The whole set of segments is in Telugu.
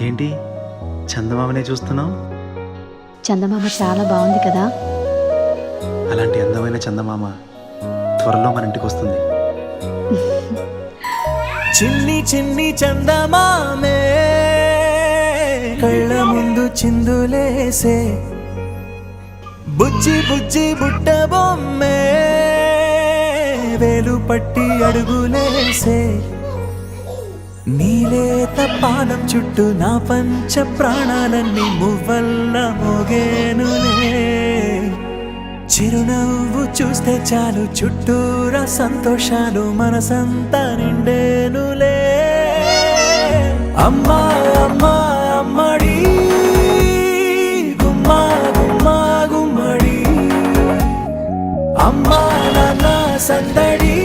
ఏంటి చందమామనే చూస్తున్నావు? చందమామ చాలా బాగుంది కదా. అలాంటి అందమైన చందమామ త్వరలో మన ఇంటికి వస్తుంది. చిన్ని చిన్ని చందమామే కళ్ళ ముందు చిందులేసే, బుజ్జి బుజ్జి బుట్ట బొమ్మే వేలు పట్టి అడుగులేసే, నీలేత పానం చుట్టూ నా పంచ ప్రాణాలన్నీ మువ్వల్ల మోగేనులే. చిరునవ్వు చూస్తే చాలు చుట్టూరా సంతోషాలు మనసంతా నిండేనులే. అమ్మా అమ్మా అమ్మడి గుమ్మా గుమ్మా గుమ్మడి, అమ్మా నాన్న సందడి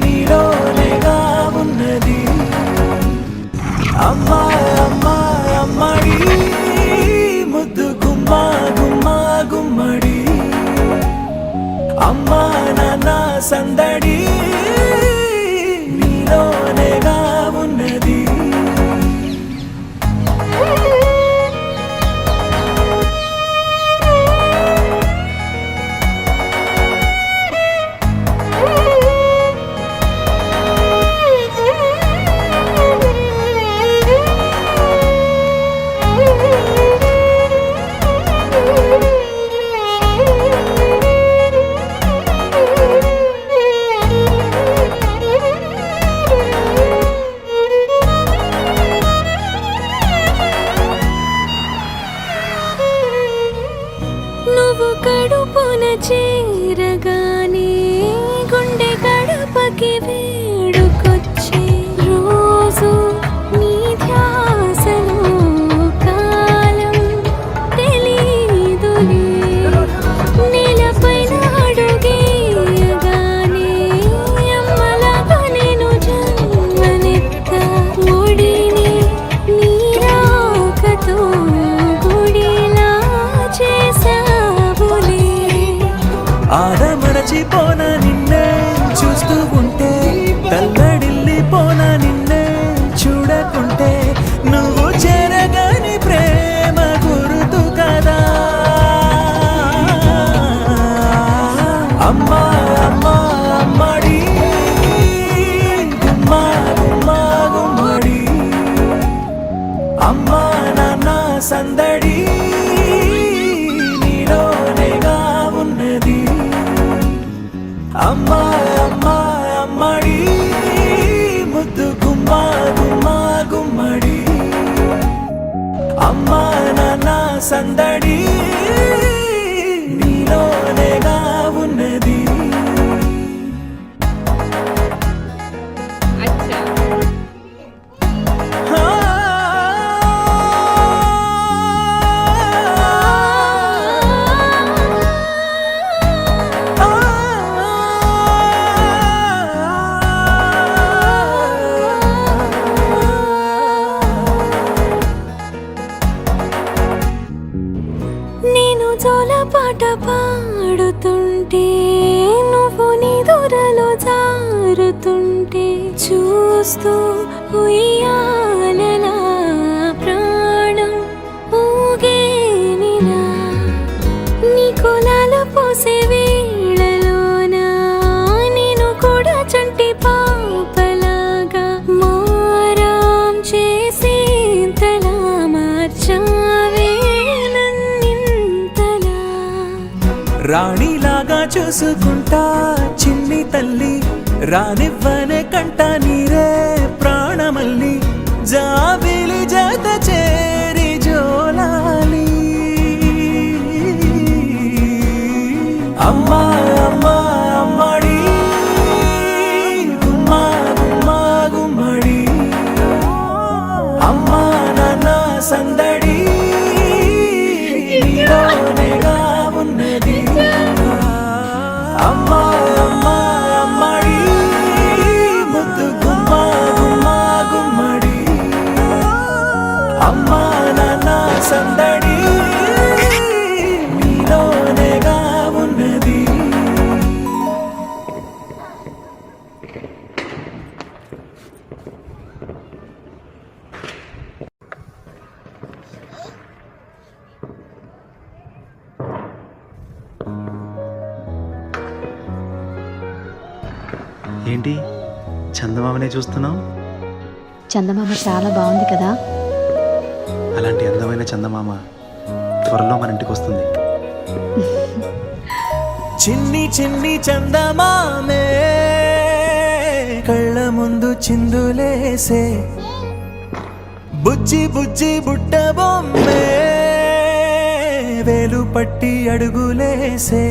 నీలోనేగా ఉన్నది. అమ్మా అమ్మా అమ్మడి ముద్దు గుమ్మా గుమ్మా గుమ్మడి, అమ్మా నాన్న సందడి నీలోనేగా ఉన్నది. నువ్వు కడుపున చేరగానే గుండె గడపకి వేడుకొచ్చే రోజు నీ ధ్యాసలో కాలం తెలీదులే. నేలపైన అడుగేయగానే అమ్మలాగా నేను జన్మనెత్త, ఒడిని నీ రాకతో గుడిలా చేసావులే. ఆదమరచిపోన నిన్నే చూస్తూ ఉంటే, తల్లడిల్లిపోన నిన్నే చూడకుంటే, నువ్వు చేరగాని ప్రేమ గురుతు కదా. అమ్మా అమ్మా అమ్మడి గుమ్మా గుమ్మా గుమ్మడి, అమ్మా నాన్న సందడి నీలోనేగా ఉన్నది. అమ్మా అమ్మా అమ్మడి ముద్దు గుమ్మా గుమ్మా గుమ్మడి, అమ్మా నాన్న సందడి నీలోనేగా ఉన్నది. నేను జోలపాట పాడుతుంటే, నువ్వు నీ దూరలో జారుతుంటే, చూస్తూ ఉయ్యాలలా ప్రాణం ఊగేనిలా. నీ కులాల పోసే వేళలోన నేను కూడా చంటి పాపలాగా మారాం చేసేంతలా మార్చావే. రాణిలాగా చూసుకుంటా చిన్ని తల్లి, రానివ్వనే కంట నీరే ప్రాణమల్లి, జాబిలి జత చేరి జోలాలి. అమ్మా అమ్మా అమ్మడి గుమ్మా గుమ్మా గుమ్మడి, అమ్మా నాన్న సందడి నీలోనేగా ఉన్నది. అమ్మా అమ్మా అమ్మడి ముద్దు గుమ్మా గుమ్మా గుమ్మడి. ఏంటి చందమామనే చూస్తున్నావు? చందమామ చాలా బాగుంది కదా? అలాంటి అందమైన చందమామ త్వరలో మన ఇంటికి వస్తుంది. చిన్ని చిన్ని చందమామే కళ్ళ ముందు చిందులేసే, బుజ్జి బుజ్జి బుట్ట బొమ్మే వేలు పట్టి అడుగులేసే.